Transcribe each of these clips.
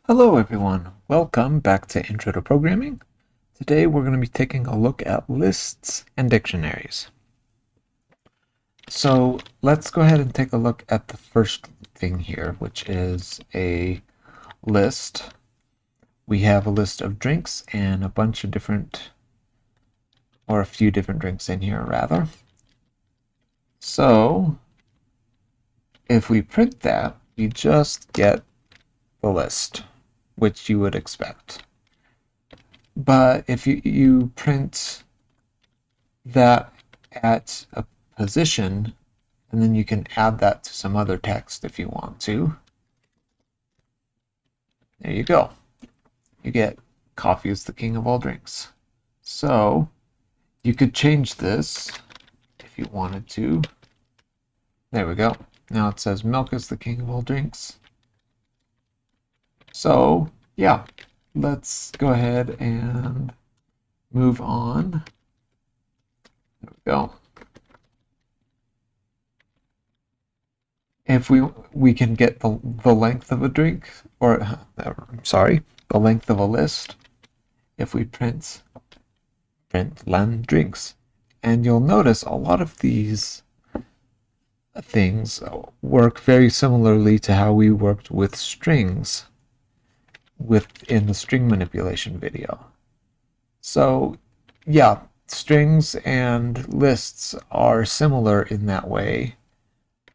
Hello everyone, welcome back to Intro to Programming. Today we're going to be taking a look at lists and dictionaries. So let's go ahead and take a look at the first thing here, which is a list. We have a list of drinks and a bunch of different, or a few different drinks in here rather. So if we print that, we just get the list, which you would expect. But if you print that at a position, and then you can add that to some other text if you want to. There you go. You get coffee is the king of all drinks. So you could change this if you wanted to. There we go. Now it says milk is the king of all drinks. So yeah, let's go ahead and move on. There we go. If we can get the length of a drink, or I'm sorry, the length of a list, if we print len drinks. And you'll notice a lot of these things work very similarly to how we worked with strings within the string manipulation video. So yeah, strings and lists are similar in that way.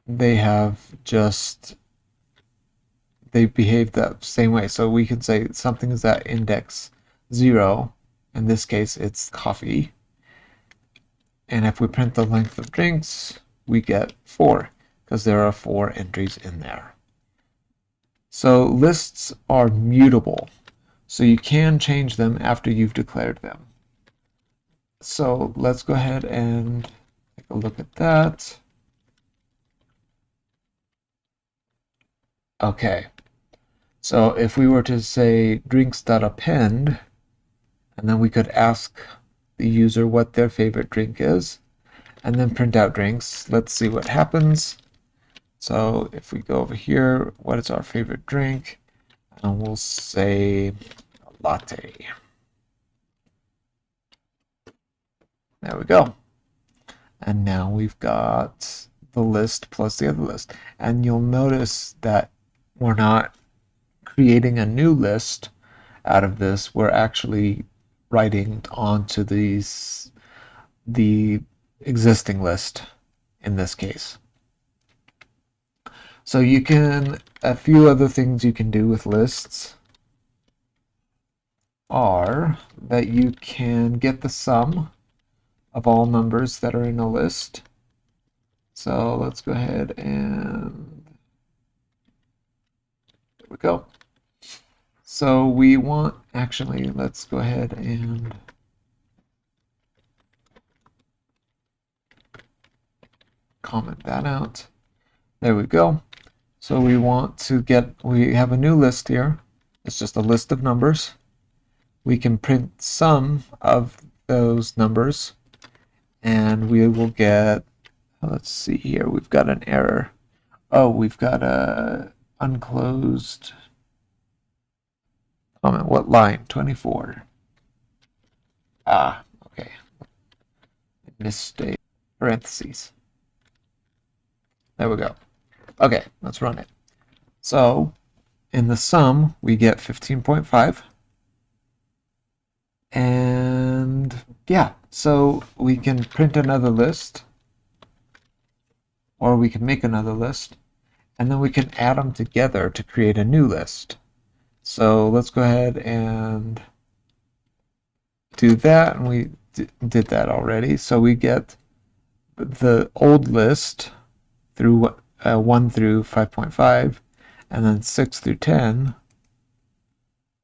They behave the same way. So we can say something is at index 0. In this case, it's coffee. And if we print the length of drinks, we get 4, because there are 4 entries in there. So lists are mutable, so you can change them after you've declared them. So let's go ahead and take a look at that. Okay, so if we were to say drinks.append, and then we could ask the user what their favorite drink is, and then print out drinks. Let's see what happens. So if we go over here, what is our favorite drink? And we'll say a latte. There we go. And now we've got the list plus the other list. And you'll notice that we're not creating a new list out of this. We're actually writing onto the existing list in this case. So a few other things you can do with lists are that you can get the sum of all numbers that are in a list. So let's go ahead and there we go. So we want, actually, let's go ahead and comment that out. There we go. So we have a new list here. It's just a list of numbers. We can print some of those numbers, and we will get, let's see here, we've got an error. Oh, we've got a unclosed comment. What line? 24. Ah, okay. Mistake. Parentheses. There we go. Okay, let's run it. So in the sum, we get 15.5. And yeah, so we can print another list, or we can make another list, and then we can add them together to create a new list. So let's go ahead and do that, and we did that already. So we get the old list through 1 through 5.5, and then 6 through 10,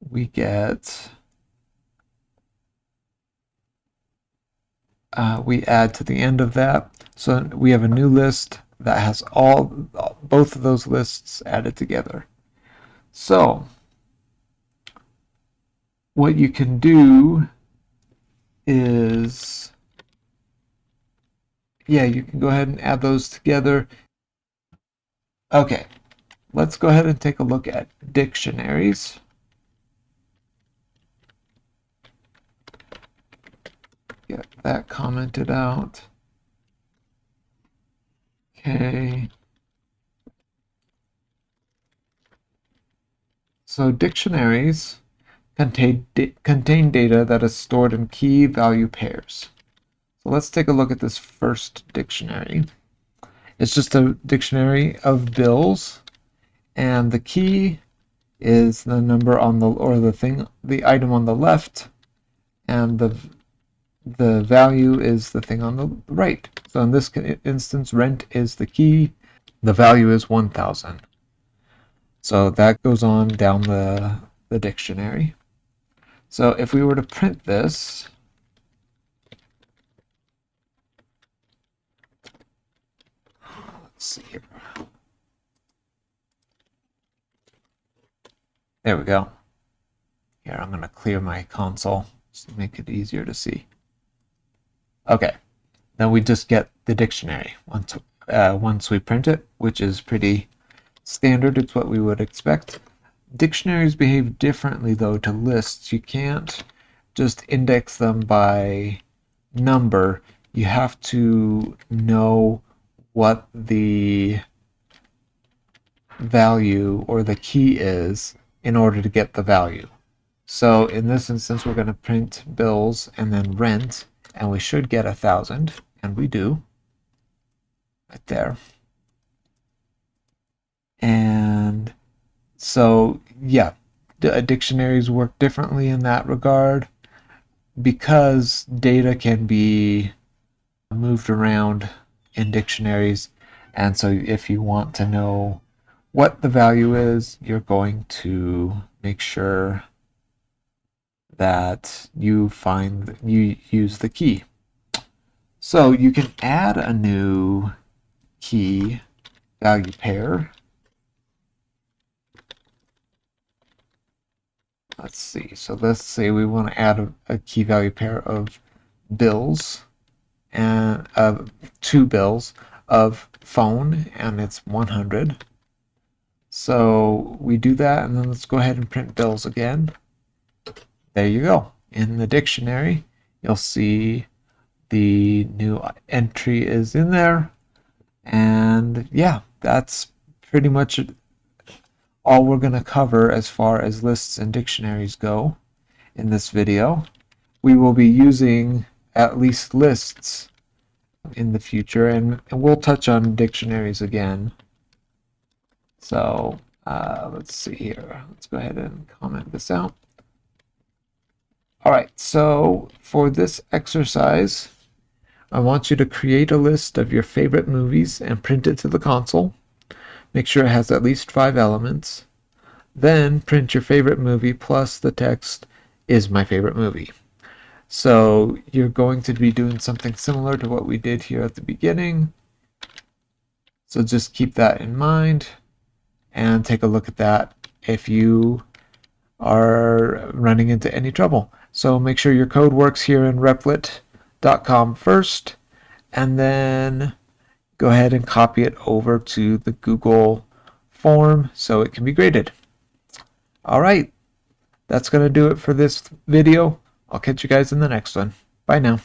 we get, we add to the end of that. So we have a new list that has both of those lists added together. So what you can do is, yeah, you can go ahead and add those together. Okay, let's go ahead and take a look at dictionaries. get that commented out. Okay. So dictionaries contain data that is stored in key value pairs. So let's take a look at this first dictionary. It's just a dictionary of bills, and the key is the number on the item on the left, and the value is the thing on the right. So in this instance, rent is the key. The value is 1,000. So that goes on down the dictionary. So if we were to print this, let's see here. There we go. Here, I'm going to clear my console to make it easier to see. Okay, then we just get the dictionary once we print it, which is pretty standard. It's what we would expect. Dictionaries behave differently, though, to lists. You can't just index them by number. You have to know what the value or the key is in order to get the value. So in this instance, we're going to print bills and then rent, and we should get 1,000, and we do, right there. And so, yeah, dictionaries work differently in that regard because data can be moved around in dictionaries. And so if you want to know what the value is, you're going to make sure that you use the key. So you can add a new key value pair. Let's see. So let's say we want to add a key value pair of bills and two bills of phone, and it's 100. So we do that, and then let's go ahead and print bills again. There you go. In the dictionary, you'll see the new entry is in there. And yeah, that's pretty much all we're going to cover as far as lists and dictionaries go in this video. We will be using at least lists in the future, and we'll touch on dictionaries again. So let's see here. Let's go ahead and comment this out. All right, so for this exercise, I want you to create a list of your favorite movies and print it to the console. Make sure it has at least 5 elements. Then print your favorite movie plus the text is my favorite movie. So you're going to be doing something similar to what we did here at the beginning. So just keep that in mind and take a look at that if you are running into any trouble. So make sure your code works here in replit.com first, and then go ahead and copy it over to the Google form so it can be graded. All right, that's going to do it for this video. I'll catch you guys in the next one. Bye now.